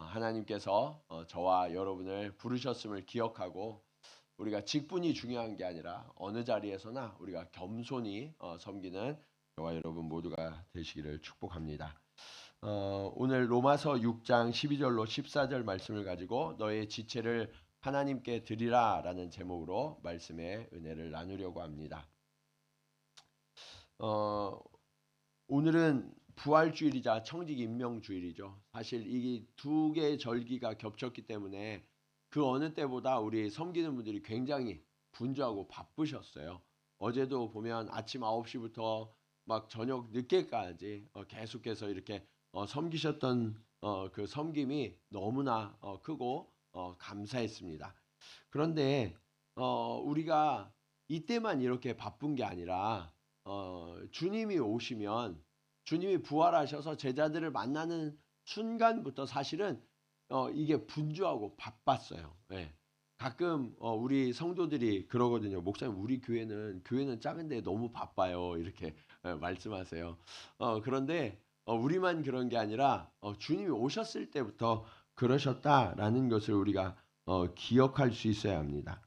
하나님께서 저와 여러분을 부르셨음을 기억하고 우리가 직분이 중요한 게 아니라 어느 자리에서나 우리가 겸손히 섬기는 저와 여러분 모두가 되시기를 축복합니다. 오늘 로마서 6장 12절로 14절 말씀을 가지고 너의 지체를 하나님께 드리라 라는 제목으로 말씀의 은혜를 나누려고 합니다. 오늘은 부활주일이자 청직임명주일이죠. 사실 이 두 개의 절기가 겹쳤기 때문에 그 어느 때보다 우리 섬기는 분들이 굉장히 분주하고 바쁘셨어요. 어제도 보면 아침 9시부터 막 저녁 늦게까지 계속해서 이렇게 섬기셨던 그 섬김이 너무나 크고 감사했습니다. 그런데 우리가 이때만 이렇게 바쁜 게 아니라 주님이 오시면 주님이 부활하셔서 제자들을 만나는 순간부터 사실은 이게 분주하고 바빴어요. 예. 가끔 우리 성도들이 그러거든요. 목사님, 우리 교회는 작은데 너무 바빠요. 이렇게 말씀하세요. 그런데 우리만 그런 게 아니라 주님이 오셨을 때부터 그러셨다라는 것을 우리가 기억할 수 있어야 합니다.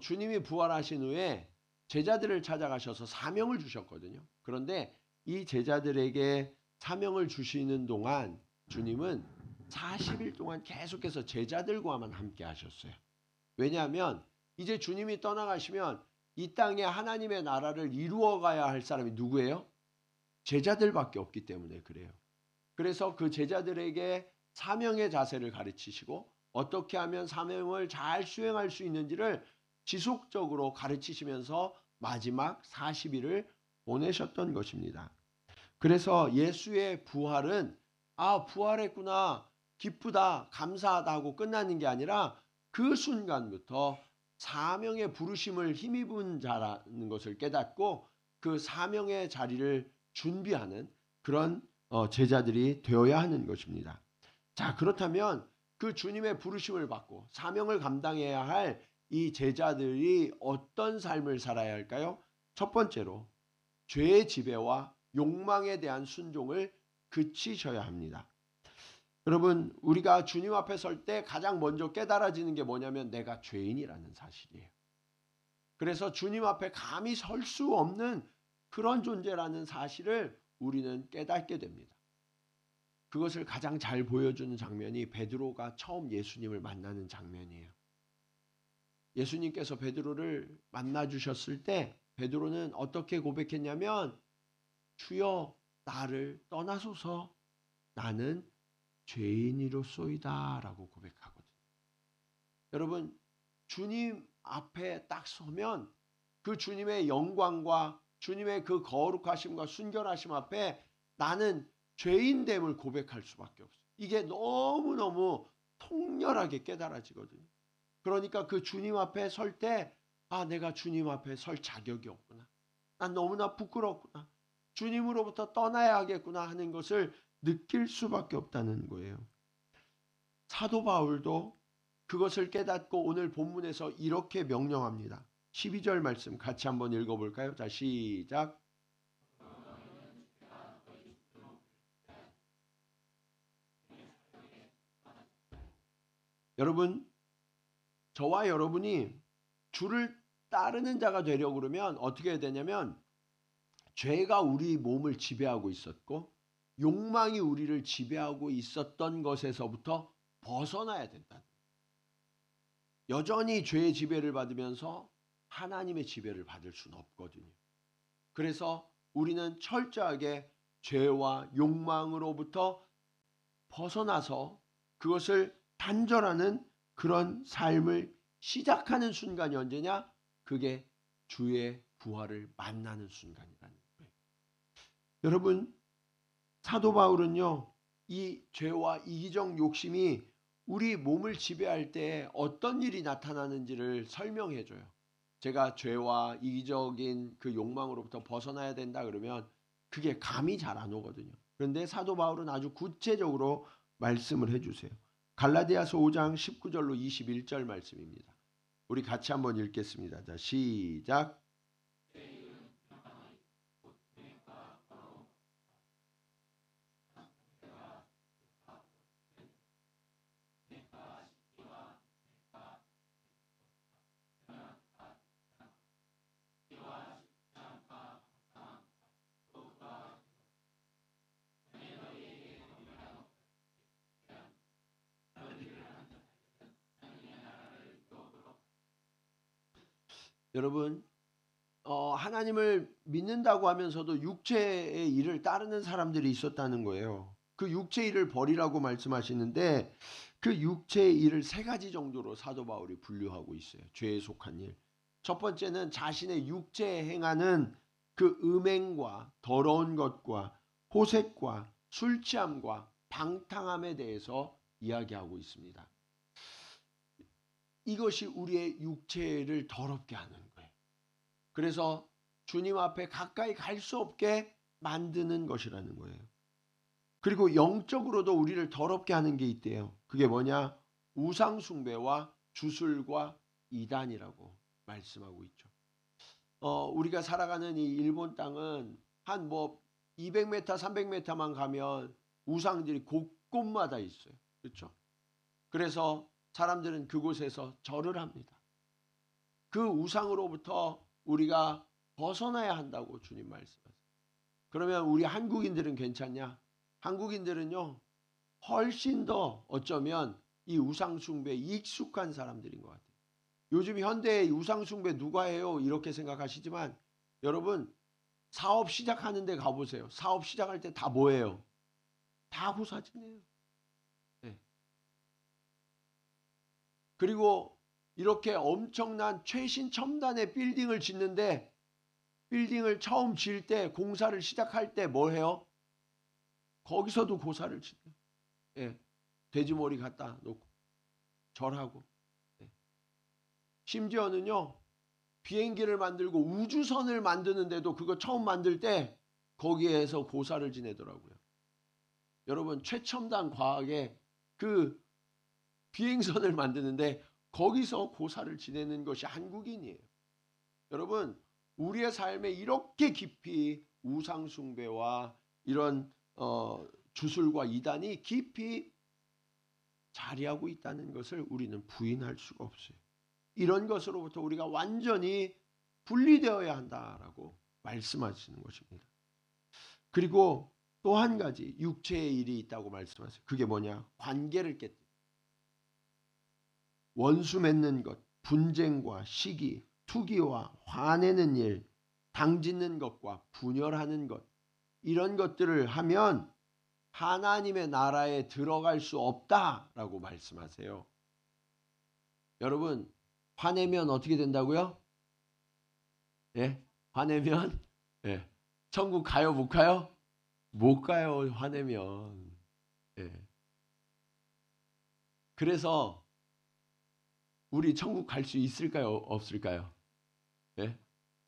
주님이 부활하신 후에 제자들을 찾아가셔서 사명을 주셨거든요. 그런데 이 제자들에게 사명을 주시는 동안 주님은 40일 동안 계속해서 제자들과만 함께 하셨어요. 왜냐하면 이제 주님이 떠나가시면 이 땅에 하나님의 나라를 이루어가야 할 사람이 누구예요? 제자들밖에 없기 때문에 그래요. 그래서 그 제자들에게 사명의 자세를 가르치시고 어떻게 하면 사명을 잘 수행할 수 있는지를 지속적으로 가르치시면서 마지막 40일을 보내셨던 것입니다. 그래서 예수의 부활은 부활했구나, 기쁘다, 감사하다 하고 끝나는 게 아니라 그 순간부터 사명의 부르심을 힘입은 자라는 것을 깨닫고 그 사명의 자리를 준비하는 그런 제자들이 되어야 하는 것입니다. 자, 그렇다면 그 주님의 부르심을 받고 사명을 감당해야 할 이 제자들이 어떤 삶을 살아야 할까요? 첫 번째로 죄의 지배와 욕망에 대한 순종을 그치셔야 합니다. 여러분, 우리가 주님 앞에 설 때 가장 먼저 깨달아지는 게 뭐냐면 내가 죄인이라는 사실이에요. 그래서 주님 앞에 감히 설 수 없는 그런 존재라는 사실을 우리는 깨닫게 됩니다. 그것을 가장 잘 보여주는 장면이 베드로가 처음 예수님을 만나는 장면이에요. 예수님께서 베드로를 만나 주셨을 때 베드로는 어떻게 고백했냐면 주여 나를 떠나소서 나는 죄인이로소이다 라고 고백하거든요. 여러분, 주님 앞에 딱 서면 그 주님의 영광과 주님의 그 거룩하심과 순결하심 앞에 나는 죄인됨을 고백할 수밖에 없어요. 이게 너무너무 통렬하게 깨달아지거든요. 그러니까 그 주님 앞에 설 때 내가 주님 앞에 설 자격이 없구나. 난 너무나 부끄럽구나. 주님으로부터 떠나야 하겠구나 하는 것을 느낄 수밖에 없다는 거예요. 사도 바울도 그것을 깨닫고 오늘 본문에서 이렇게 명령합니다. 12절 말씀 같이 한번 읽어볼까요? 자, 시작. 여러분, 저와 여러분이 주를 따르는 자가 되려고 그러면 어떻게 해야 되냐면 죄가 우리 몸을 지배하고 있었고 욕망이 우리를 지배하고 있었던 것에서부터 벗어나야 된다. 여전히 죄의 지배를 받으면서 하나님의 지배를 받을 수는 없거든요. 그래서 우리는 철저하게 죄와 욕망으로부터 벗어나서 그것을 단절하는 그런 삶을 시작하는 순간이 언제냐? 그게 주의 부활을 만나는 순간이라는 거예요. 여러분, 사도 바울은요, 이 죄와 이기적 욕심이 우리 몸을 지배할 때 어떤 일이 나타나는지를 설명해 줘요. 제가 죄와 이기적인 그 욕망으로부터 벗어나야 된다 그러면 그게 감이 잘 안 오거든요. 그런데 사도 바울은 아주 구체적으로 말씀을 해주세요. 갈라디아서 5장 19절로 21절 말씀입니다. 우리 같이 한번 읽겠습니다. 자, 시작. 여러분, 하나님을 믿는다고 하면서도 육체의 일을 따르는 사람들이 있었다는 거예요. 그 육체의 일을 버리라고 말씀하시는데 그 육체의 일을 세 가지 정도로 사도 바울이 분류하고 있어요. 죄에 속한 일. 첫 번째는 자신의 육체에 행하는 그 음행과 더러운 것과 호색과 술 취함과 방탕함에 대해서 이야기하고 있습니다. 이것이 우리의 육체를 더럽게 하는 거예요. 그래서 주님 앞에 가까이 갈 수 없게 만드는 것이라는 거예요. 그리고 영적으로도 우리를 더럽게 하는 게 있대요. 그게 뭐냐? 우상 숭배와 주술과 이단이라고 말씀하고 있죠. 우리가 살아가는 이 일본 땅은 한 200m, 300m만 가면 우상들이 곳곳마다 있어요. 그렇죠? 그래서 사람들은 그곳에서 절을 합니다. 그 우상으로부터 우리가 벗어나야 한다고 주님 말씀하세요. 그러면 우리 한국인들은 괜찮냐? 한국인들은요, 훨씬 더 어쩌면 이 우상숭배에 익숙한 사람들인 것 같아요. 요즘 현대의 우상숭배 누가 해요? 이렇게 생각하시지만 여러분, 사업 시작하는 데 가보세요. 사업 시작할 때 다 뭐예요? 다 고사지네요. 네. 그리고 이렇게 엄청난 최신 첨단의 빌딩을 짓는데 빌딩을 처음 지을 때 공사를 시작할 때 뭘 해요? 거기서도 고사를 치네요. 예. 돼지머리 갖다 놓고 절하고. 예. 심지어는요. 비행기를 만들고 우주선을 만드는데도 그거 처음 만들 때 거기에서 고사를 지내더라고요. 여러분 최첨단 과학에 그 비행선을 만드는데 거기서 고사를 지내는 것이 한국인이에요. 여러분 우리의 삶에 이렇게 깊이 우상 숭배와 이런 주술과 이단이 깊이 자리하고 있다는 것을 우리는 부인할 수가 없어요. 이런 것으로부터 우리가 완전히 분리되어야 한다라고 말씀하시는 것입니다. 그리고 또 한 가지 육체의 일이 있다고 말씀하세요. 그게 뭐냐? 관계를 깨뜨려. 원수 맺는 것, 분쟁과 시기, 투기와 화내는 일, 당짓는 것과 분열하는 것, 이런 것들을 하면 하나님의 나라에 들어갈 수 없다라고 말씀하세요. 여러분 화내면 어떻게 된다고요? 예? 화내면 예. 천국 가요 못 가요? 못 가요. 화내면. 예. 그래서 우리 천국 갈 수 있을까요? 없을까요? 예?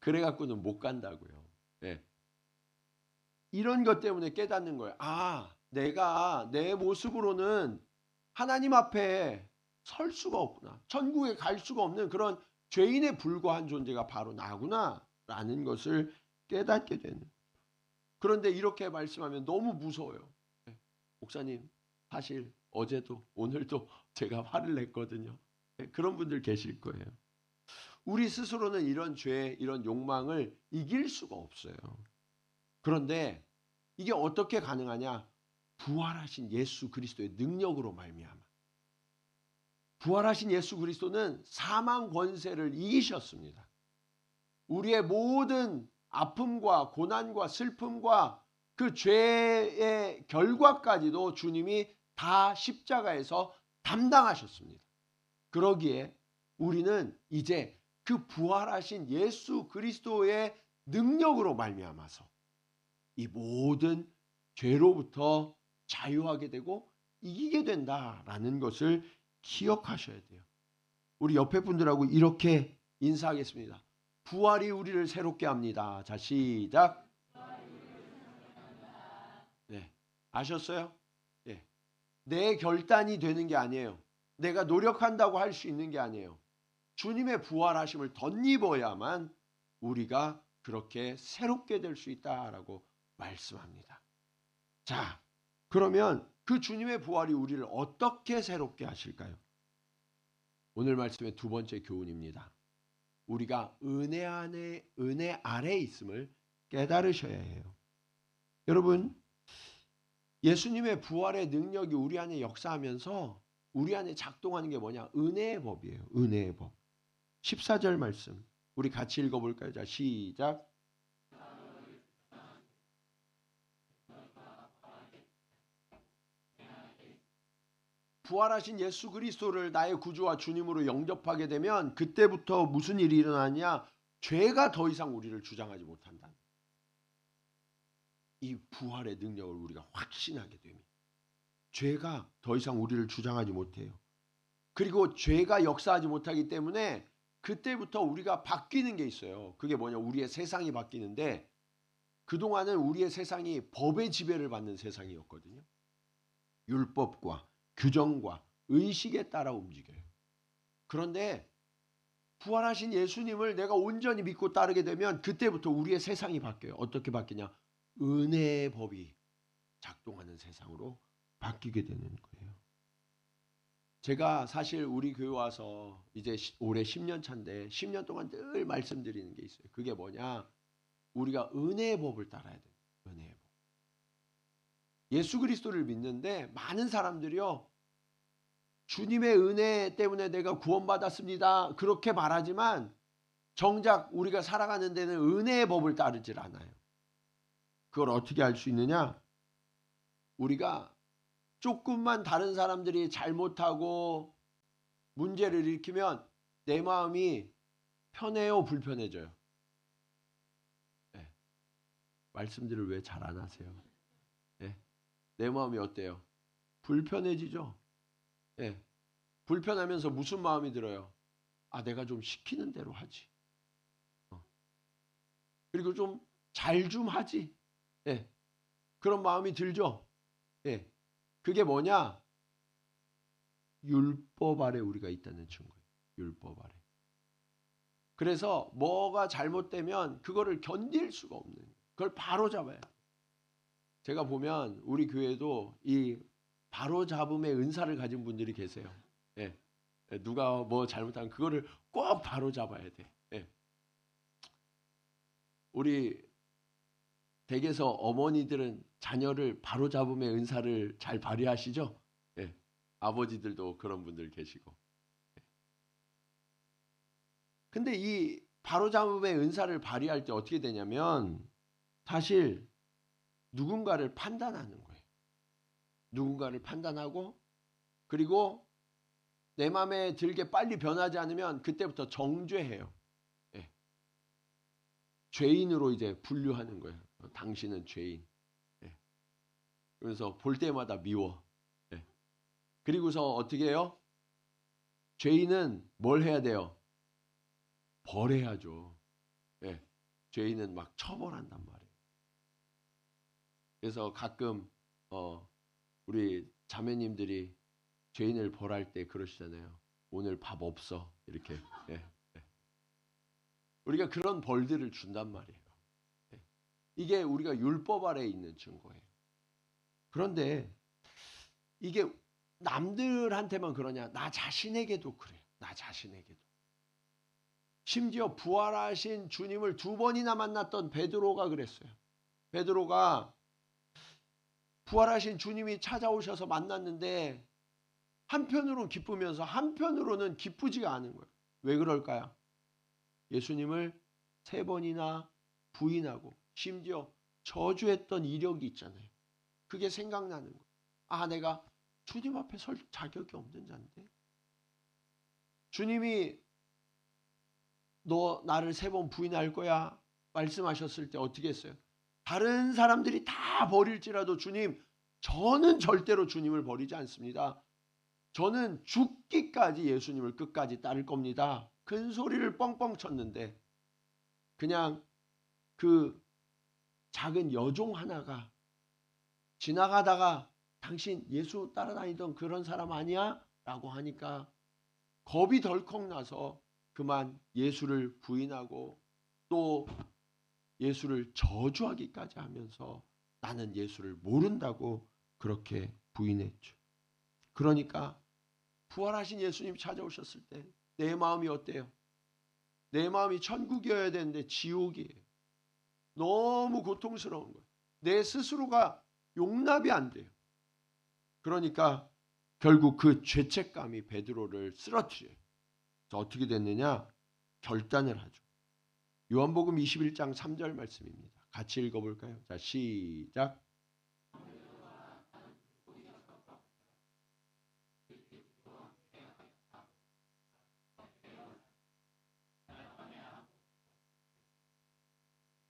그래 갖고는 못 간다고요. 예. 이런 것 때문에 깨닫는 거예요. 아, 내가 내 모습으로는 하나님 앞에 설 수가 없구나. 천국에 갈 수가 없는 그런 죄인에 불과한 존재가 바로 나구나 라는 것을 깨닫게 되는. 그런데 이렇게 말씀하면 너무 무서워요. 네. 목사님 사실 어제도 오늘도 제가 화를 냈거든요. 네, 그런 분들 계실 거예요. 우리 스스로는 이런 죄, 이런 욕망을 이길 수가 없어요. 그런데 이게 어떻게 가능하냐? 부활하신 예수 그리스도의 능력으로 말미암아. 부활하신 예수 그리스도는 사망 권세를 이기셨습니다. 우리의 모든 아픔과 고난과 슬픔과 그 죄의 결과까지도 주님이 다 십자가에서 담당하셨습니다. 그러기에 우리는 이제 그 부활하신 예수 그리스도의 능력으로 말미암아서 이 모든 죄로부터 자유하게 되고 이기게 된다라는 것을 기억하셔야 돼요. 우리 옆에 분들하고 이렇게 인사하겠습니다. 부활이 우리를 새롭게 합니다. 자, 시작. 네, 아셨어요? 예. 내 결단이 되는 게 아니에요. 내가 노력한다고 할 수 있는 게 아니에요. 주님의 부활하심을 덧입어야만 우리가 그렇게 새롭게 될 수 있다라고 말씀합니다. 자, 그러면 그 주님의 부활이 우리를 어떻게 새롭게 하실까요? 오늘 말씀의 두 번째 교훈입니다. 우리가 은혜 아래 있음을 깨달으셔야 해요. 여러분, 예수님의 부활의 능력이 우리 안에 역사하면서 우리 안에 작동하는 게 뭐냐? 은혜의 법이에요. 은혜의 법. 14절 말씀. 우리 같이 읽어볼까요? 자, 시작. 부활하신 예수 그리스도를 나의 구주와 주님으로 영접하게 되면 그때부터 무슨 일이 일어나냐? 죄가 더 이상 우리를 주장하지 못한다. 이 부활의 능력을 우리가 확신하게 됩니다. 죄가 더 이상 우리를 주장하지 못해요. 그리고 죄가 역사하지 못하기 때문에 그때부터 우리가 바뀌는 게 있어요. 그게 뭐냐? 우리의 세상이 바뀌는데 그동안은 우리의 세상이 법의 지배를 받는 세상이었거든요. 율법과 규정과 의식에 따라 움직여요. 그런데 부활하신 예수님을 내가 온전히 믿고 따르게 되면 그때부터 우리의 세상이 바뀌어요. 어떻게 바뀌냐? 은혜의 법이 작동하는 세상으로 바뀌게 되는 거예요. 제가 사실 우리 교회 와서 이제 올해 10년 차인데 10년 동안 늘 말씀드리는 게 있어요. 그게 뭐냐? 우리가 은혜의 법을 따라야 돼요. 은혜의 법. 예수 그리스도를 믿는데 많은 사람들이요. 주님의 은혜 때문에 내가 구원받았습니다. 그렇게 말하지만 정작 우리가 살아가는 데는 은혜의 법을 따르질 않아요. 그걸 어떻게 알 수 있느냐? 우리가 조금만 다른 사람들이 잘못하고 문제를 일으키면 내 마음이 편해요, 불편해져요? 네. 말씀들을 왜 잘 안 하세요? 네. 내 마음이 어때요? 불편해지죠? 네. 불편하면서 무슨 마음이 들어요? 아, 내가 좀 시키는 대로 하지. 그리고 좀 잘 좀 하지. 네. 그런 마음이 들죠? 네. 그게 뭐냐? 율법 아래 우리가 있다는 증거예요. 율법 아래. 그래서 뭐가 잘못되면 그거를 견딜 수가 없는 거예요. 그걸 바로 잡아야 돼요. 제가 보면 우리 교회도 이 바로 잡음의 은사를 가진 분들이 계세요. 예. 누가 뭐 잘못하면 그거를 꼭 바로 잡아야 돼. 예. 우리 댁에서 어머니들은 자녀를 바로 잡음의 은사를 잘 발휘하시죠? 예. 아버지들도 그런 분들 계시고. 근데 이 바로 잡음의 은사를 발휘할 때 어떻게 되냐면 사실 누군가를 판단하는 거예요. 누군가를 판단하고 그리고 내 마음에 들게 빨리 변하지 않으면 그때부터 정죄해요. 예. 죄인으로 이제 분류하는 거예요. 당신은 죄인. 예. 그래서 볼 때마다 미워. 예. 그리고서 어떻게 해요? 죄인은 뭘 해야 돼요? 벌해야죠. 예. 죄인은 막 처벌한단 말이에요. 그래서 가끔 우리 자매님들이 죄인을 벌할 때 그러시잖아요. 오늘 밥 없어. 이렇게. 예. 예. 우리가 그런 벌들을 준단 말이에요. 예. 이게 우리가 율법 아래에 있는 증거예요. 그런데 이게 남들한테만 그러냐? 나 자신에게도 그래요. 나 자신에게도. 심지어 부활하신 주님을 2번이나 만났던 베드로가 그랬어요. 베드로가 부활하신 주님이 찾아오셔서 만났는데 한편으로는 기쁘면서 한편으로는 기쁘지가 않은 거예요. 왜 그럴까요? 예수님을 3번이나 부인하고 심지어 저주했던 이력이 있잖아요. 그게 생각나는 거예요. 아, 내가 주님 앞에 설 자격이 없는 자인데. 주님이 너 나를 3번 부인할 거야 말씀하셨을 때 어떻게 했어요? 다른 사람들이 다 버릴지라도 주님, 저는 절대로 주님을 버리지 않습니다. 저는 죽기까지 예수님을 끝까지 따를 겁니다. 큰 소리를 뻥뻥 쳤는데 그냥 그 작은 여종 하나가 지나가다가 당신 예수 따라다니던 그런 사람 아니야? 라고 하니까 겁이 덜컥 나서 그만 예수를 부인하고 또 예수를 저주하기까지 하면서 나는 예수를 모른다고 그렇게 부인했죠. 그러니까 부활하신 예수님 찾아오셨을 때 내 마음이 어때요? 내 마음이 천국이어야 되는데 지옥이에요. 너무 고통스러운 거예요. 내 스스로가 용납이 안 돼요. 그러니까 결국 그 죄책감이 베드로를 쓰러뜨려요. 어떻게 됐느냐? 결단을 하죠. 요한복음 21장 3절 말씀입니다. 같이 읽어볼까요? 자, 시작.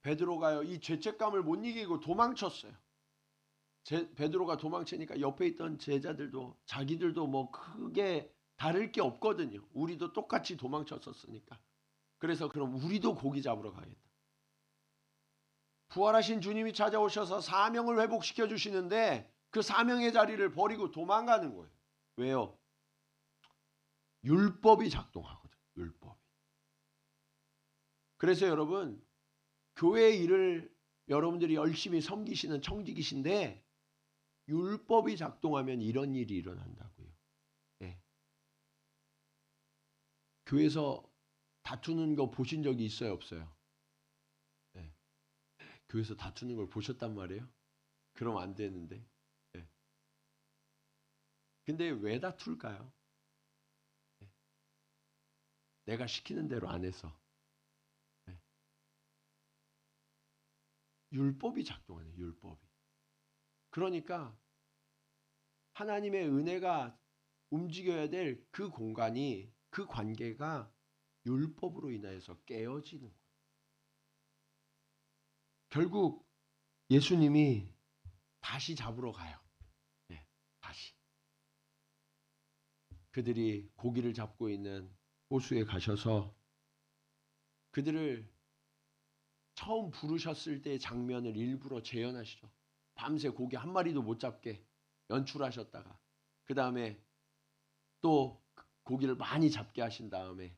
베드로가요, 이 죄책감을 못 이기고 도망쳤어요. 베드로가 도망치니까 옆에 있던 제자들도 자기들도 뭐 크게 다를 게 없거든요. 우리도 똑같이 도망쳤었으니까. 그래서 그럼 우리도 고기 잡으러 가겠다. 부활하신 주님이 찾아오셔서 사명을 회복시켜 주시는데 그 사명의 자리를 버리고 도망가는 거예요. 왜요? 율법이 작동하거든. 율법이. 그래서 여러분, 교회의 일을 여러분들이 열심히 섬기시는 청직이신데 율법이 작동하면 이런 일이 일어난다고요. 네. 교회에서 다투는 거 보신 적이 있어요, 없어요? 네. 교회에서 다투는 걸 보셨단 말이에요? 그럼 안 되는데. 네. 근데 왜 다툴까요? 네. 내가 시키는 대로 안 해서. 네. 율법이 작동하네, 율법이. 그러니까 하나님의 은혜가 움직여야 될 그 공간이, 그 관계가 율법으로 인하여서 깨어지는 거예요. 결국 예수님이 다시 잡으러 가요. 네, 다시. 그들이 고기를 잡고 있는 호수에 가셔서 그들을 처음 부르셨을 때의 장면을 일부러 재현하시죠. 밤새 고기 한 마리도 못 잡게 연출하셨다가 그 다음에 또 고기를 많이 잡게 하신 다음에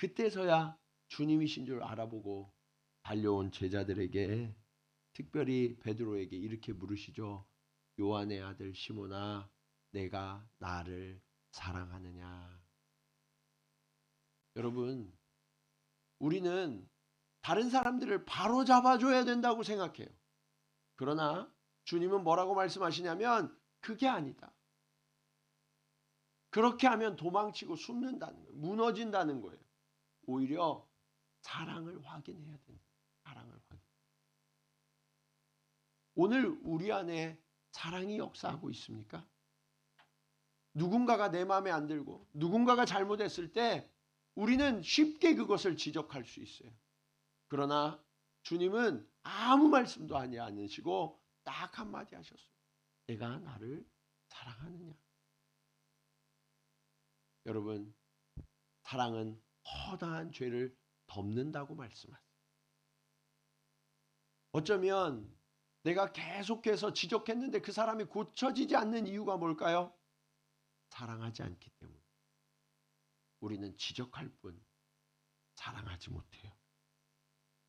그때서야 주님이신 줄 알아보고 달려온 제자들에게, 특별히 베드로에게 이렇게 물으시죠. 요한의 아들 시몬아, 내가 나를 사랑하느냐? 여러분, 우리는 다른 사람들을 바로 잡아줘야 된다고 생각해요. 그러나 주님은 뭐라고 말씀하시냐면 그게 아니다. 그렇게 하면 도망치고 숨는다는 거예요. 무너진다는 거예요. 오히려 사랑을 확인해야 된다. 사랑을 확인. 오늘 우리 안에 사랑이 역사하고 있습니까? 누군가가 내 마음에 안 들고 누군가가 잘못했을 때 우리는 쉽게 그것을 지적할 수 있어요. 그러나 주님은 아무 말씀도 하지 않으시고 딱 한마디 하셨어요. 내가 나를 사랑하느냐? 여러분, 사랑은 허다한 죄를 덮는다고 말씀하세요. 어쩌면 내가 계속해서 지적했는데 그 사람이 고쳐지지 않는 이유가 뭘까요? 사랑하지 않기 때문에. 우리는 지적할 뿐 사랑하지 못해요.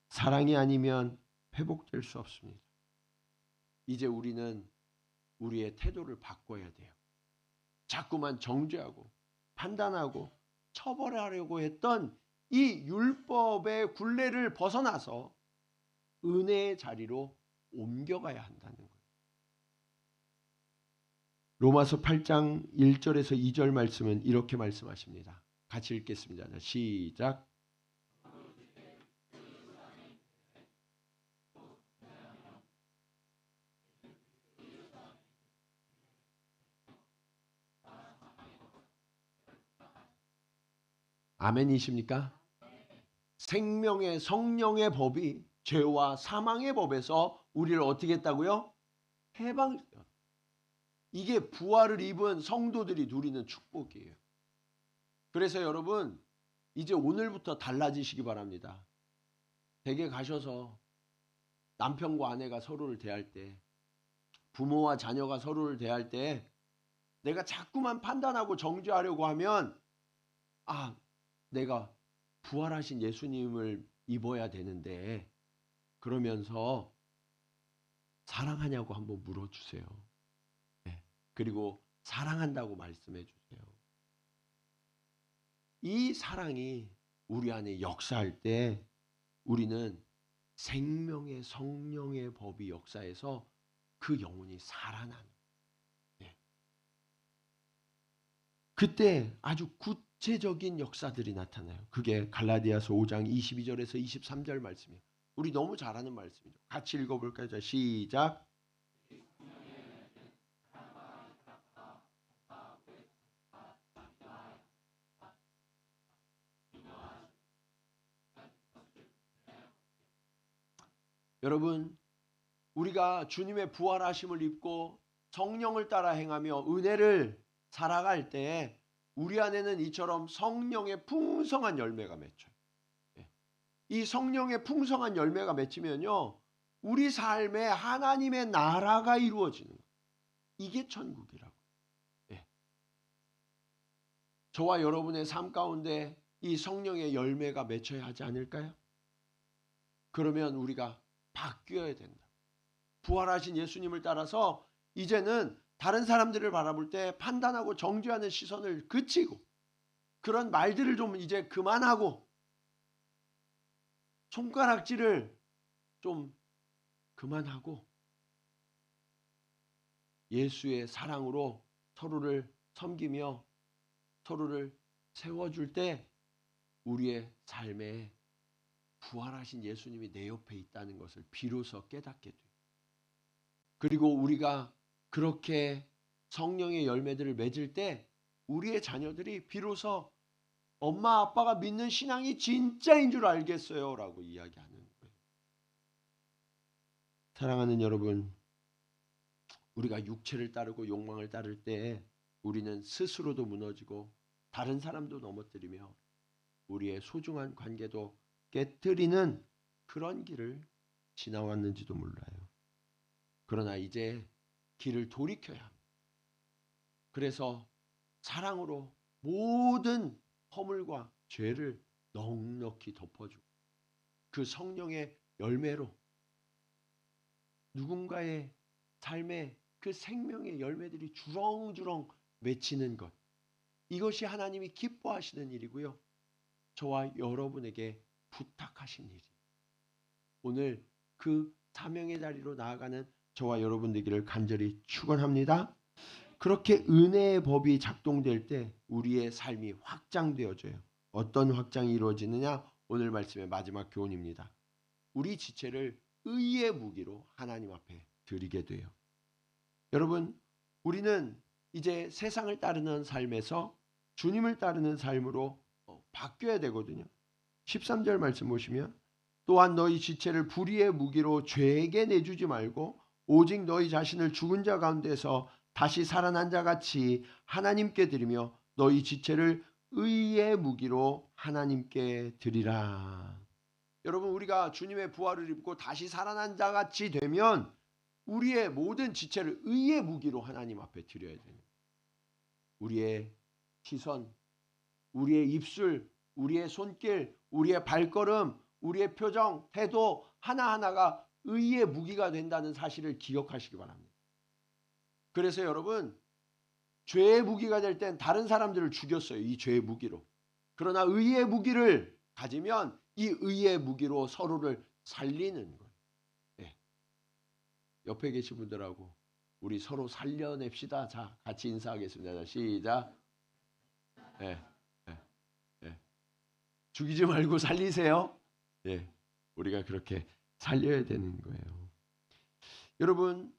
사랑이 아니면 회복될 수 없습니다. 이제 우리는 우리의 태도를 바꿔야 돼요. 자꾸만 정죄하고 판단하고 처벌하려고 했던 이 율법의 굴레를 벗어나서 은혜의 자리로 옮겨가야 한다는 거예요. 로마서 8장 1절에서 2절 말씀은 이렇게 말씀하십니다. 같이 읽겠습니다. 시작. 아멘이십니까? 생명의 성령의 법이 죄와 사망의 법에서 우리를 어떻게 했다고요? 이게 부활을 입은 성도들이 누리는 축복이에요. 그래서 여러분, 이제 오늘부터 달라지시기 바랍니다. 댁에 가셔서 남편과 아내가 서로를 대할 때, 부모와 자녀가 서로를 대할 때 내가 자꾸만 판단하고 정죄하려고 하면 내가 부활하신 예수님을 입어야 되는데 그러면서 사랑하냐고 한번 물어주세요. 네. 그리고 사랑한다고 말씀해 주세요. 이 사랑이 우리 안에 역사할 때 우리는 생명의 성령의 법이 역사해서 그 영혼이 살아나는. 네. 그때 아주 구체적인 역사들이 나타나요. 그게 갈라디아서 5장 22절에서 23절 말씀이에요. 우리 너무 잘 아는 말씀이죠. 같이 읽어볼까요? 자, 시작. 여러분, 우리가 주님의 부활하심을 입고 성령을 따라 행하며 은혜를 살아갈 때에 우리 안에는 이처럼 성령의 풍성한 열매가 맺혀요. 이 성령의 풍성한 열매가 맺히면요, 우리 삶에 하나님의 나라가 이루어지는 거예요. 이게 천국이라고. 저와 여러분의 삶 가운데 이 성령의 열매가 맺혀야 하지 않을까요? 그러면 우리가 바뀌어야 된다. 부활하신 예수님을 따라서 이제는 다른 사람들을 바라볼 때 판단하고 정죄하는 시선을 그치고 그런 말들을 좀 이제 그만하고 손가락질을 좀 그만하고 예수의 사랑으로 서로를 섬기며 서로를 세워줄 때 우리의 삶에 부활하신 예수님이 내 옆에 있다는 것을 비로소 깨닫게 돼요. 그리고 우리가 그렇게 성령의 열매들을 맺을 때 우리의 자녀들이 비로소 엄마 아빠가 믿는 신앙이 진짜인 줄 알겠어요 라고 이야기하는 거예요. 사랑하는 여러분, 우리가 육체를 따르고 욕망을 따를 때 우리는 스스로도 무너지고 다른 사람도 넘어뜨리며 우리의 소중한 관계도 깨뜨리는 그런 길을 지나왔는지도 몰라요. 그러나 이제 길을 돌이켜야 합니다. 그래서 사랑으로 모든 허물과 죄를 넉넉히 덮어주고 그 성령의 열매로 누군가의 삶에 그 생명의 열매들이 주렁주렁 맺히는 것, 이것이 하나님이 기뻐하시는 일이고요. 저와 여러분에게 부탁하신 일이에요. 오늘 그 사명의 자리로 나아가는 저와 여러분 되기를 간절히 축원합니다. 그렇게 은혜의 법이 작동될 때 우리의 삶이 확장되어져요. 어떤 확장이 이루어지느냐? 오늘 말씀의 마지막 교훈입니다. 우리 지체를 의의 무기로 하나님 앞에 드리게 돼요. 여러분, 우리는 이제 세상을 따르는 삶에서 주님을 따르는 삶으로 바뀌어야 되거든요. 13절 말씀 보시면 또한 너희 지체를 불의의 무기로 죄에게 내주지 말고 오직 너희 자신을 죽은 자 가운데서 다시 살아난 자 같이 하나님께 드리며 너희 지체를 의의 무기로 하나님께 드리라. 여러분, 우리가 주님의 부활을 입고 다시 살아난 자 같이 되면 우리의 모든 지체를 의의 무기로 하나님 앞에 드려야 됩니다. 우리의 시선, 우리의 입술, 우리의 손길, 우리의 발걸음, 우리의 표정, 태도 하나하나가 의의 무기가 된다는 사실을 기억하시기 바랍니다. 그래서 여러분, 죄의 무기가 될 땐 다른 사람들을 죽였어요. 이 죄의 무기로. 그러나 의의 무기를 가지면 이 의의 무기로 서로를 살리는 거예요. 네. 옆에 계신 분들하고 우리 서로 살려냅시다. 자, 같이 인사하겠습니다. 자, 시작. 네. 네. 네. 죽이지 말고 살리세요. 예, 우리가 그렇게 살려야 되는 거예요. 여러분,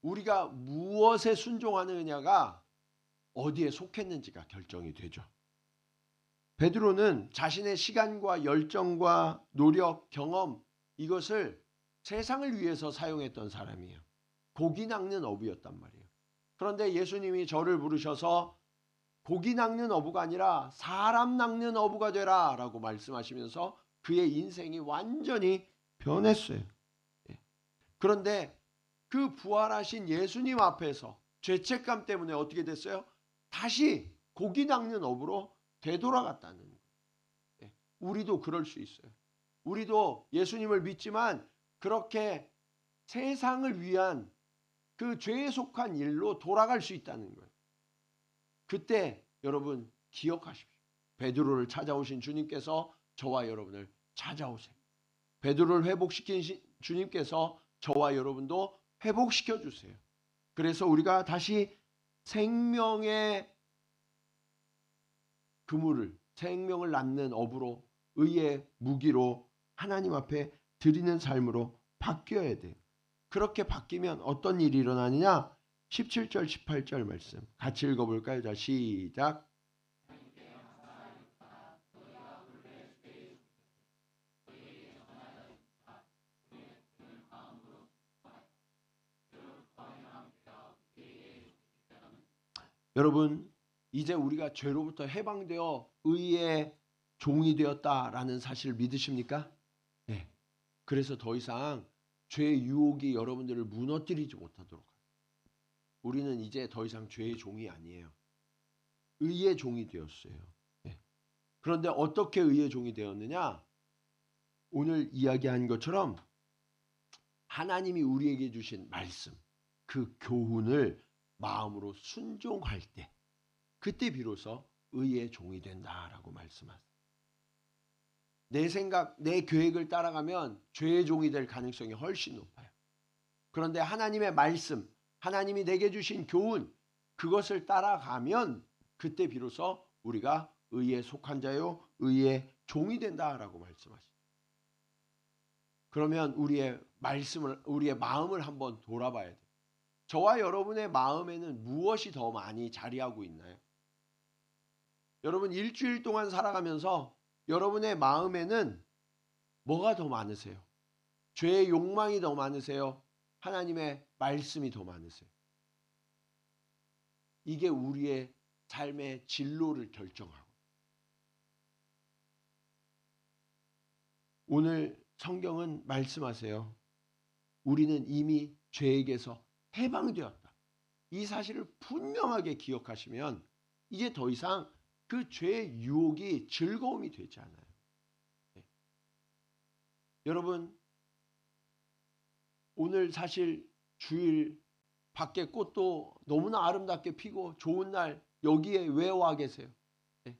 우리가 무엇에 순종하느냐가 어디에 속했는지가 결정이 되죠. 베드로는 자신의 시간과 열정과 노력, 경험, 이것을 세상을 위해서 사용했던 사람이에요. 고기 낚는 어부였단 말이에요. 그런데 예수님이 저를 부르셔서 고기 낚는 어부가 아니라 사람 낚는 어부가 되라 라고 말씀하시면서 그의 인생이 완전히 변했어요. 그런데 그 부활하신 예수님 앞에서 죄책감 때문에 어떻게 됐어요? 다시 고기 낚는 어부로 되돌아갔다는 거예요. 우리도 그럴 수 있어요. 우리도 예수님을 믿지만 그렇게 세상을 위한 그 죄에 속한 일로 돌아갈 수 있다는 거예요. 그때 여러분 기억하십시오. 베드로를 찾아오신 주님께서 저와 여러분을 찾아오세요. 베드로를 회복시킨 주님께서 저와 여러분도 회복시켜 주세요. 그래서 우리가 다시 생명의 그물을 생명을 낳는 업으로 의의 무기로 하나님 앞에 드리는 삶으로 바뀌어야 돼요. 그렇게 바뀌면 어떤 일이 일어나느냐? 17절 18절 말씀 같이 읽어볼까요? 자, 시작. 여러분, 이제 우리가 죄로부터 해방되어 의의 종이 되었다라는 사실을 믿으십니까? 네. 그래서 더 이상 죄의 유혹이 여러분들을 무너뜨리지 못하도록 합니다. 우리는 이제 더 이상 죄의 종이 아니에요. 의의 종이 되었어요. 네. 그런데 어떻게 의의 종이 되었느냐? 오늘 이야기한 것처럼 하나님이 우리에게 주신 말씀, 그 교훈을 마음으로 순종할 때, 그때 비로소 의의 종이 된다라고 말씀하세요. 내 생각, 내 계획을 따라가면 죄의 종이 될 가능성이 훨씬 높아요. 그런데 하나님의 말씀, 하나님이 내게 주신 교훈, 그것을 따라가면 그때 비로소 우리가 의에 속한 자요, 의의 종이 된다라고 말씀하십니다. 그러면 우리의 마음을 한번 돌아봐야 돼요. 저와 여러분의 마음에는 무엇이 더 많이 자리하고 있나요? 여러분 일주일 동안 살아가면서 여러분의 마음에는 뭐가 더 많으세요? 죄의 욕망이 더 많으세요? 하나님의 말씀이 더 많으세요? 이게 우리의 삶의 진로를 결정하고, 오늘 성경은 말씀하세요. 우리는 이미 죄에게서 해방되었다. 이 사실을 분명하게 기억하시면 이제 더 이상 그 죄의 유혹이 즐거움이 되지 않아요. 네. 여러분, 오늘 사실 주일 밖에 꽃도 너무나 아름답게 피고 좋은 날 여기에 왜 와 계세요? 네.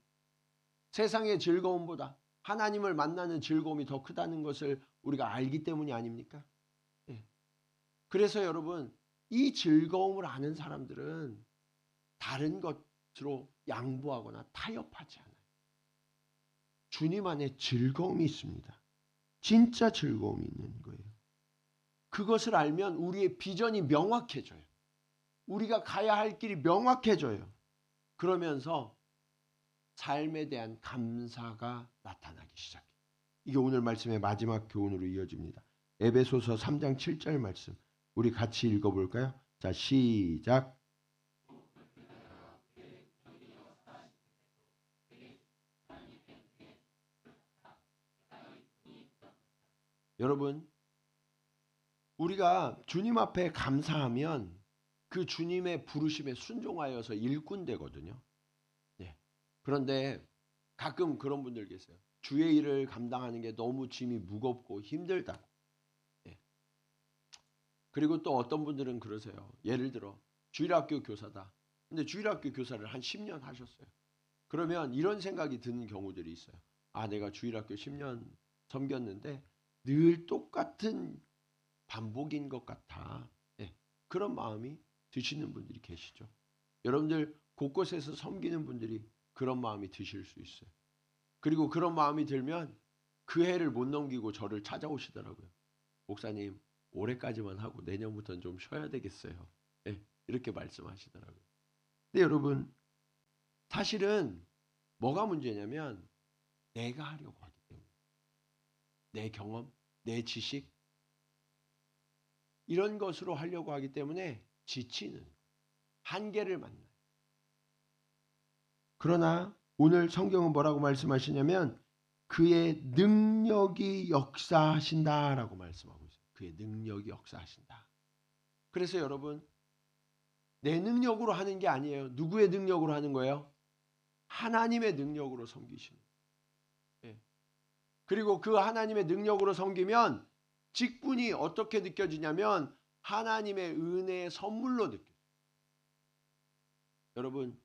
세상의 즐거움보다 하나님을 만나는 즐거움이 더 크다는 것을 우리가 알기 때문이 아닙니까? 네. 그래서 여러분, 이 즐거움을 아는 사람들은 다른 것으로 양보하거나 타협하지 않아요. 주님 안에 즐거움이 있습니다. 진짜 즐거움이 있는 거예요. 그것을 알면 우리의 비전이 명확해져요. 우리가 가야 할 길이 명확해져요. 그러면서 삶에 대한 감사가 나타나기 시작해요. 이게 오늘 말씀의 마지막 교훈으로 이어집니다. 에베소서 3장 7절 말씀 우리 같이 읽어볼까요? 자, 시작. 여러분, 우리가 주님 앞에 감사하면 그 주님의 부르심에 순종하여서 일꾼 되거든요. 네. 그런데 가끔 그런 분들 계세요. 주의 일을 감당하는 게 너무 짐이 무겁고 힘들다. 네. 그리고 또 어떤 분들은 그러세요. 예를 들어 주일학교 교사다. 근데 주일학교 교사를 한 10년 하셨어요. 그러면 이런 생각이 드는 경우들이 있어요. 아, 내가 주일학교 10년 섬겼는데 늘 똑같은 반복인 것 같아. 네. 그런 마음이 드시는 분들이 계시죠. 여러분들 곳곳에서 섬기는 분들이 그런 마음이 드실 수 있어요. 그리고 그런 마음이 들면 그 해를 못 넘기고 저를 찾아오시더라고요. 목사님, 올해까지만 하고 내년부터는 좀 쉬어야 되겠어요. 네, 이렇게 말씀하시더라고요. 근데 여러분, 사실은 뭐가 문제냐면 내가 하려고 하기 때문에 내 경험, 내 지식 이런 것으로 하려고 하기 때문에 지치는 한계를 만나요. 그러나 오늘 성경은 뭐라고 말씀하시냐면 그의 능력이 역사하신다라고 말씀하고 있어요. 그의 능력이 역사하신다. 그래서 여러분, 내 능력으로 하는 게 아니에요. 누구의 능력으로 하는 거예요? 하나님의 능력으로 섬기시는 거예요. 예. 그리고 그 하나님의 능력으로 섬기면 직분이 어떻게 느껴지냐면 하나님의 은혜의 선물로 느껴져요. 여러분,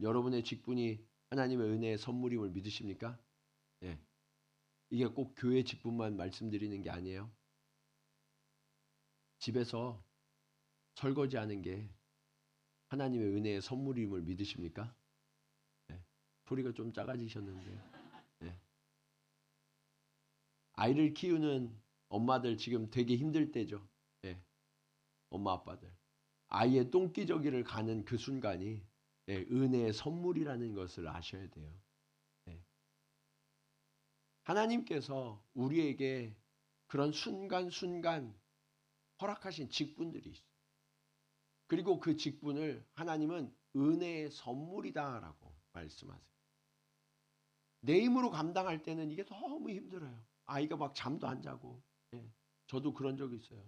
여러분의 직분이 하나님의 은혜의 선물임을 믿으십니까? 네. 이게 꼭 교회 직분만 말씀드리는 게 아니에요. 집에서 설거지하는 게 하나님의 은혜의 선물임을 믿으십니까? 네. 소리가 좀 작아지셨는데. 네. 아이를 키우는 엄마들 지금 되게 힘들 때죠. 네. 엄마 아빠들. 아이의 똥기저귀를 가는 그 순간이 은혜의 선물이라는 것을 아셔야 돼요. 하나님께서 우리에게 그런 순간순간 허락하신 직분들이 있어요. 그리고 그 직분을 하나님은 은혜의 선물이다라고 말씀하세요. 내 힘으로 감당할 때는 이게 너무 힘들어요. 아이가 막 잠도 안 자고. 저도 그런 적이 있어요.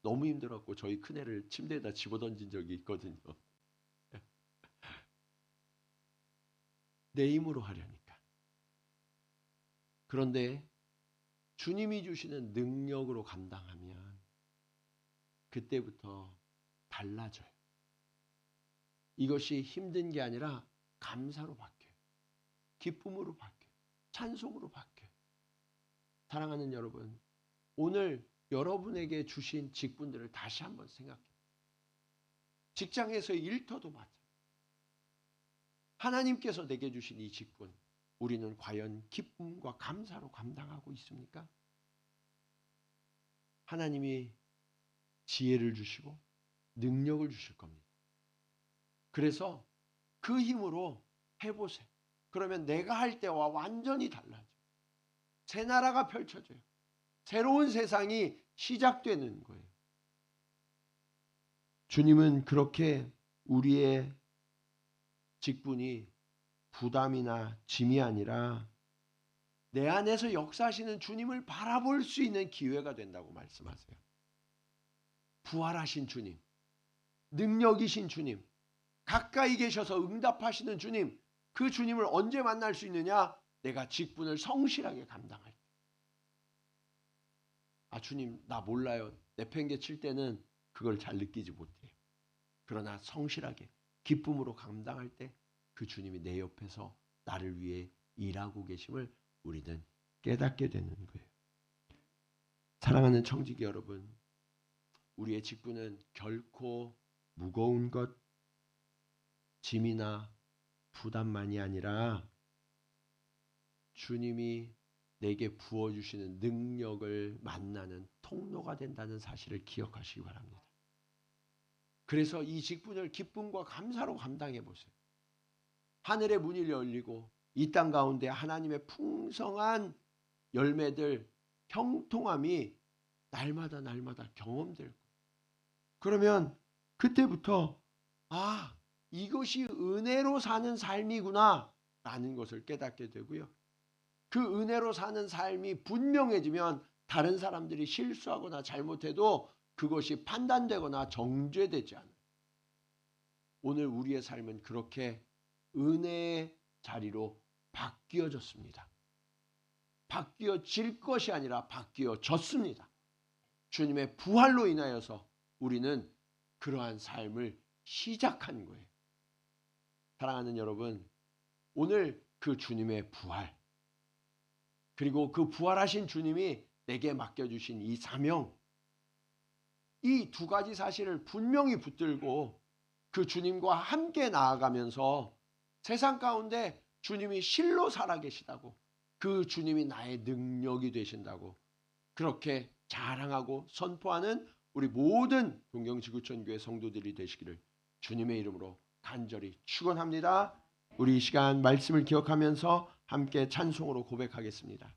너무 힘들었고 저희 큰애를 침대에다 집어던진 적이 있거든요. 내 힘으로 하려니까. 그런데 주님이 주시는 능력으로 감당하면 그때부터 달라져요. 이것이 힘든 게 아니라 감사로 바뀌어요. 기쁨으로 바뀌어요. 찬송으로 바뀌어요. 사랑하는 여러분, 오늘 여러분에게 주신 직분들을 다시 한번 생각해요. 직장에서의 일터도 마찬가지예요. 하나님께서 내게 주신 이 직분, 우리는 과연 기쁨과 감사로 감당하고 있습니까? 하나님이 지혜를 주시고 능력을 주실 겁니다. 그래서 그 힘으로 해보세요. 그러면 내가 할 때와 완전히 달라져요. 새 나라가 펼쳐져요. 새로운 세상이 시작되는 거예요. 주님은 그렇게 우리의 직분이 부담이나 짐이 아니라 내 안에서 역사하시는 주님을 바라볼 수 있는 기회가 된다고 말씀하세요. 부활하신 주님, 능력이신 주님, 가까이 계셔서 응답하시는 주님, 그 주님을 언제 만날 수 있느냐? 내가 직분을 성실하게 감당할 때. 아, 주님 나 몰라요. 내팽개 칠 때는 그걸 잘 느끼지 못해요. 그러나 성실하게 기쁨으로 감당할 때 그 주님이 내 옆에서 나를 위해 일하고 계심을 우리는 깨닫게 되는 거예요. 사랑하는 청지기 여러분, 우리의 직분은 결코 무거운 것, 짐이나 부담만이 아니라 주님이 내게 부어주시는 능력을 만나는 통로가 된다는 사실을 기억하시기 바랍니다. 그래서 이 직분을 기쁨과 감사로 감당해 보세요. 하늘의 문이 열리고 이 땅 가운데 하나님의 풍성한 열매들, 형통함이 날마다 경험될 거예요. 그러면 그때부터 아, 이것이 은혜로 사는 삶이구나 라는 것을 깨닫게 되고요. 그 은혜로 사는 삶이 분명해지면 다른 사람들이 실수하거나 잘못해도 그것이 판단되거나 정죄되지 않아요. 오늘 우리의 삶은 그렇게 은혜의 자리로 바뀌어졌습니다. 바뀌어질 것이 아니라 바뀌어졌습니다. 주님의 부활로 인하여서 우리는 그러한 삶을 시작한 거예요. 사랑하는 여러분, 오늘 그 주님의 부활, 그리고 그 부활하신 주님이 내게 맡겨주신 이 사명, 이 두 가지 사실을 분명히 붙들고 그 주님과 함께 나아가면서 세상 가운데 주님이 실로 살아계시다고, 그 주님이 나의 능력이 되신다고 그렇게 자랑하고 선포하는 우리 모든 동경지구촌교회 성도들이 되시기를 주님의 이름으로 간절히 축원합니다. 우리 이 시간 말씀을 기억하면서 함께 찬송으로 고백하겠습니다.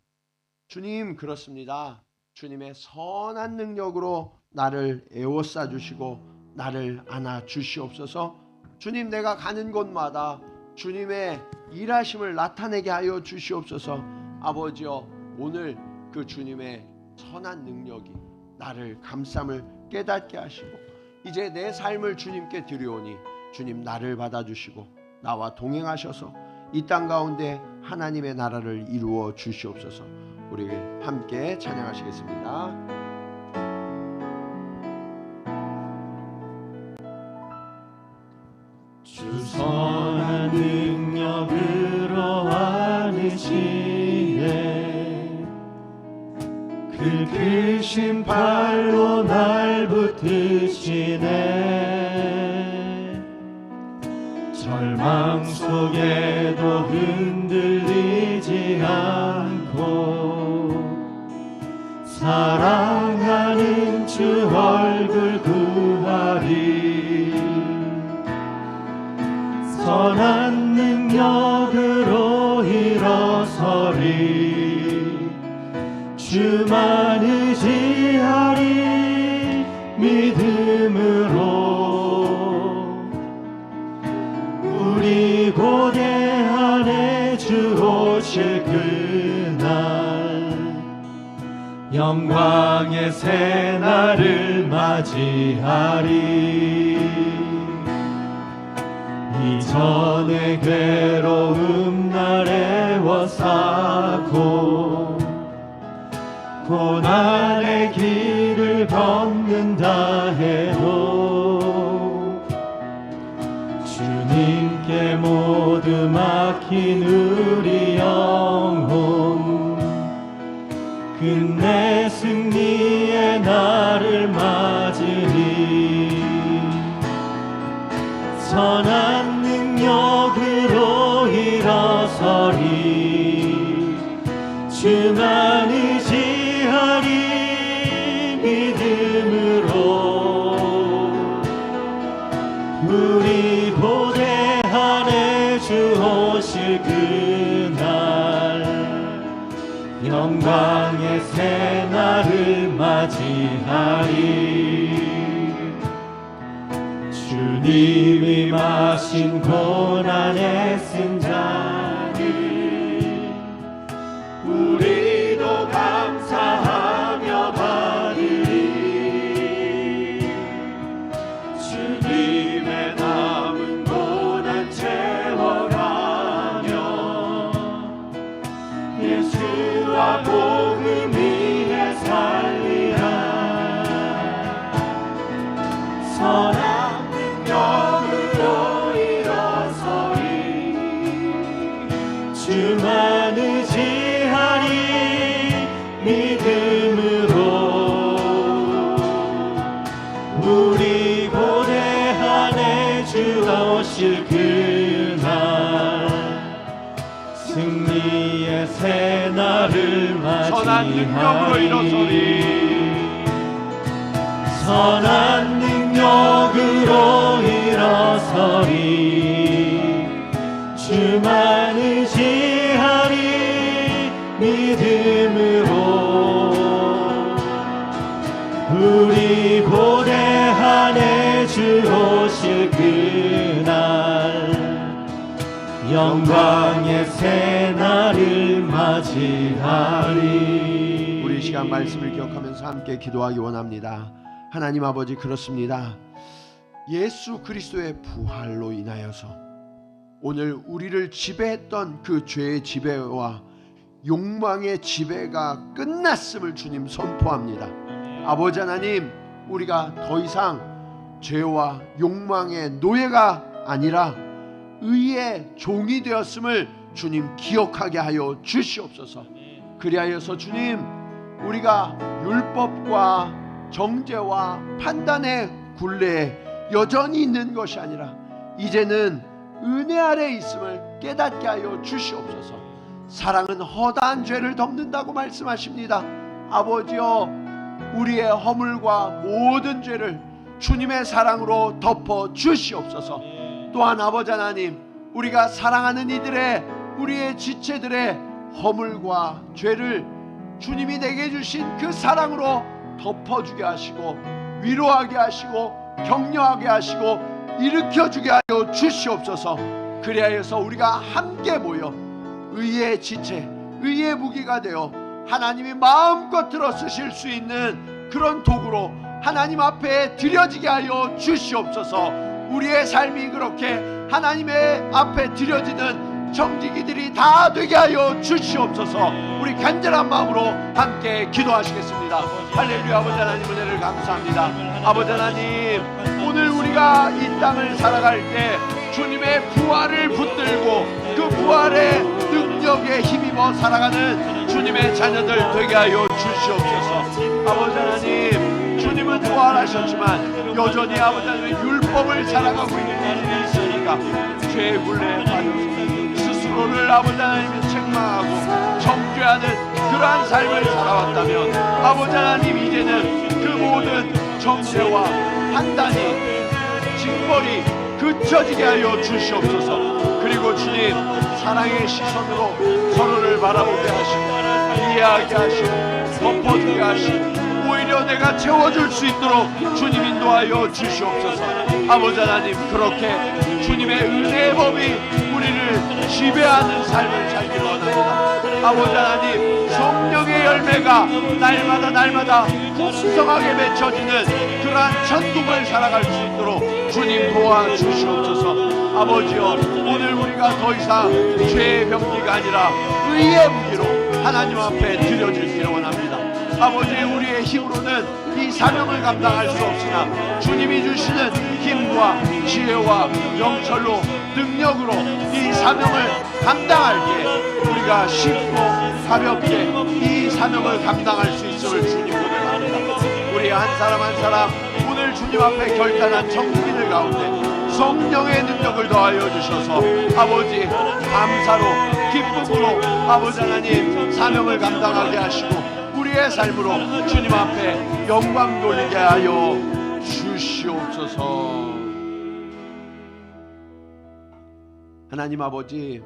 주님, 그렇습니다. 주님의 선한 능력으로 나를 에워싸 주시고 나를 안아 주시옵소서. 주님, 내가 가는 곳마다 주님의 일하심을 나타내게 하여 주시옵소서. 아버지여, 오늘 그 주님의 선한 능력이 나를 감쌈을 깨닫게 하시고 이제 내 삶을 주님께 드려오니 주님 나를 받아주시고 나와 동행하셔서 이 땅 가운데 하나님의 나라를 이루어 주시옵소서. 우리 함께 찬양하시겠습니다. 주 선한 능력으로 안으시네 그 크신 팔로 날 붙드시네 절망 속에도 흔들리지 않고 사랑하는 주 얼굴 구하리. 선한 능력으로 일어서리. 주만 의지하리. 믿음으로 우리 고대 안에 주 오실 그날 영광의 새날을 맞이하리. 이전의 괴로움 날에 워싸고 고난의 길을 걷는다 해도 주님께 모두 맡긴 우리 영혼 끝내 승리의 날을 맞으리. 선한 능력으로 일어서리. 주만 의지하리. 믿음으로 우리 고대 안에 주 오실 그날 영광의 새날을 맞이하리. 주님이 마신 고난의 승자를 우리도 감사하며 받으리. 주님의 남은 고난 채워가며 예수와 복음 위에 살리라. 선한 능력으로 일어서리. 주만 의지하리. 믿음으로 우리 고대 안에 주 오실 그날 승리의 새날을 선한 능력으로 맞이하리. 일어서리. 선한 능력으로 일어서리. 주만 의지하리. 믿음으로 우리 고대 안에 주 오실 그날 영광의 새날을 맞이하리. 우리 시간 말씀을 기억하면서 함께 기도하기 원합니다. 하나님 아버지, 그렇습니다. 예수 그리스도의 부활로 인하여서 오늘 우리를 지배했던 그 죄의 지배와 욕망의 지배가 끝났음을 주님 선포합니다. 아버지 하나님, 우리가 더 이상 죄와 욕망의 노예가 아니라 의의 종이 되었음을 주님 기억하게 하여 주시옵소서. 그리하여서 주님, 우리가 율법과 정죄와 판단의 굴레에 여전히 있는 것이 아니라 이제는 은혜 아래 있음을 깨닫게 하여 주시옵소서. 사랑은 허다한 죄를 덮는다고 말씀하십니다. 아버지여, 우리의 허물과 모든 죄를 주님의 사랑으로 덮어 주시옵소서. 또한 아버지 하나님, 우리가 사랑하는 이들의, 우리의 지체들의 허물과 죄를 주님이 내게 주신 그 사랑으로 덮어주게 하시고 위로하게 하시고 격려하게 하시고 일으켜주게 하여 주시옵소서. 그리하여서 우리가 함께 모여 의의 지체, 의의 무기가 되어 하나님이 마음껏 들어 쓰실 수 있는 그런 도구로 하나님 앞에 드려지게 하여 주시옵소서. 우리의 삶이 그렇게 하나님의 앞에 드려지는 청지기들이 다 되게 하여 주시옵소서. 우리 간절한 마음으로 함께 기도하시겠습니다. 할렐루야. 아버지 하나님, 은혜를 감사합니다. 아버지 하나님, 오늘 우리가 이 땅을 살아갈 때 주님의 부활을 붙들고 그 부활의 능력에 힘입어 살아가는 주님의 자녀들 되게 하여 주시옵소서. 아버지 하나님, 주님은 부활하셨지만 여전히 아버지 하나님 율법을 살아가고 있는 일이 있으니까 때마다 죄의 굴레에 빠져서 스스로를 아버지 하나님의 책망하고 정죄하는 그러한 삶을 살아왔다면 아버지 하나님 이제는 그 모든 정죄와 판단이 징벌이 그쳐지게 하여 주시옵소서. 그리고 주님 사랑의 시선으로 서로를 바라보게 하시고 이해하게 하시고 덮어주게 하시고 오히려 내가 채워줄 수 있도록 주님 인도하여 주시옵소서. 아버지 하나님 그렇게 주님의 은혜의 법이 우리를 지배하는 삶을 살기 원합니다. 아버지 하나님 성령의 열매가 날마다 풍성하게 맺혀지는 그러한 천국을 살아갈 수 있도록 주님 도와주시옵소서. 아버지여 오늘 우리가 더 이상 죄의 병기가 아니라 의의 무기로 하나님 앞에 드려지기를 원합니다. 아버지 우리의 힘으로는 이 사명을 감당할 수 없으나 주님이 주시는 힘과 지혜와 명철로 능력으로 이 사명을 감당할 때 우리가 쉽고 가볍게 이 사명을 감당할 수 있음을 주님 고백합니다. 우리 한 사람 한 사람 오늘 주님 앞에 결단한 청지기들 가운데 성령의 능력을 더하여 주셔서 아버지 감사로 기쁨으로 아버지 하나님 사명을 감당하게 하시고 우리의 삶으로 주님 앞에 영광 돌리게 하여 주시옵소서. 하나님 아버지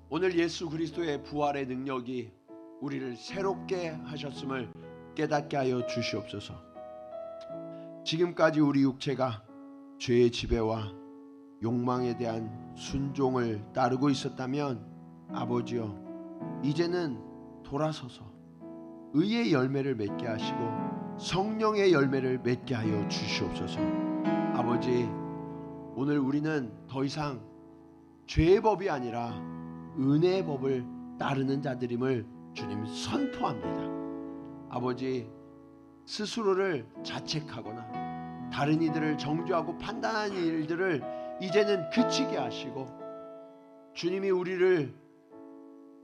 오늘 예수 그리스도의 부활의 능력이 우리를 새롭게 하셨음을 깨닫게 하여 주시옵소서. 지금까지 우리 육체가 죄의 지배와 욕망에 대한 순종을 따르고 있었다면 아버지여 이제는 돌아서서 의의 열매를 맺게 하시고 성령의 열매를 맺게 하여 주시옵소서. 아버지 오늘 우리는 더 이상 죄의 법이 아니라 은혜의 법을 따르는 자들임을 주님 선포합니다. 아버지 스스로를 자책하거나 다른 이들을 정죄하고 판단하는 일들을 이제는 그치게 하시고 주님이 우리를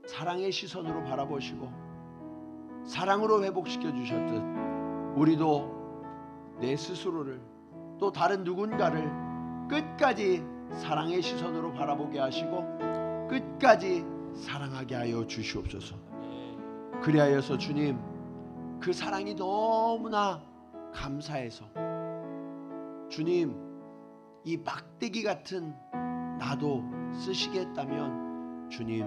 사랑의 시선으로 바라보시고 사랑으로 회복시켜 주셨듯 우리도 내 스스로를 또 다른 누군가를 끝까지 사랑의 시선으로 바라보게 하시고 끝까지 사랑하게 하여 주시옵소서. 그리하여서 주님 그 사랑이 너무나 감사해서 주님 이 막대기 같은 나도 쓰시겠다면 주님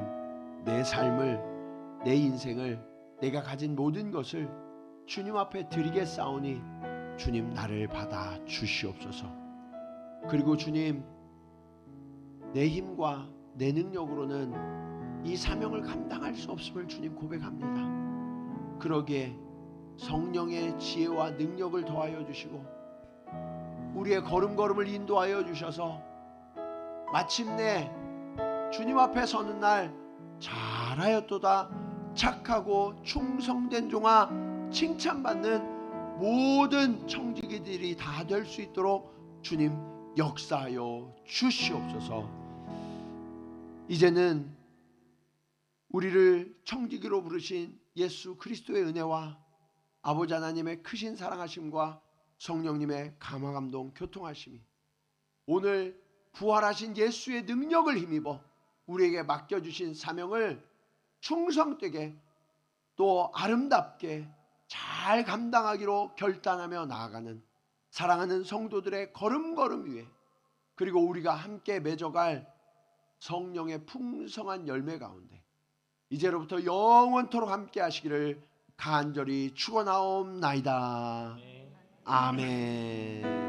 내 삶을 내 인생을 내가 가진 모든 것을 주님 앞에 드리겠사오니 주님 나를 받아 주시옵소서. 그리고 주님 내 힘과 내 능력으로는 이 사명을 감당할 수 없음을 주님 고백합니다. 그러기에 성령의 지혜와 능력을 더하여 주시고 우리의 걸음걸음을 인도하여 주셔서 마침내 주님 앞에 서는 날 잘하였도다 착하고 충성된 종아 칭찬받는 모든 청지기들이 다 될 수 있도록 주님 역사하여 주시옵소서. 이제는 우리를 청지기로 부르신 예수 그리스도의 은혜와 아버지 하나님의 크신 사랑하심과 성령님의 감화감동 교통하심이 오늘 부활하신 예수의 능력을 힘입어 우리에게 맡겨주신 사명을 충성되게 또 아름답게 잘 감당하기로 결단하며 나아가는 사랑하는 성도들의 걸음걸음 위에 그리고 우리가 함께 맺어갈 성령의 풍성한 열매 가운데 이제로부터 영원토록 함께 하시기를 간절히 축원하옵나이다. 아멘.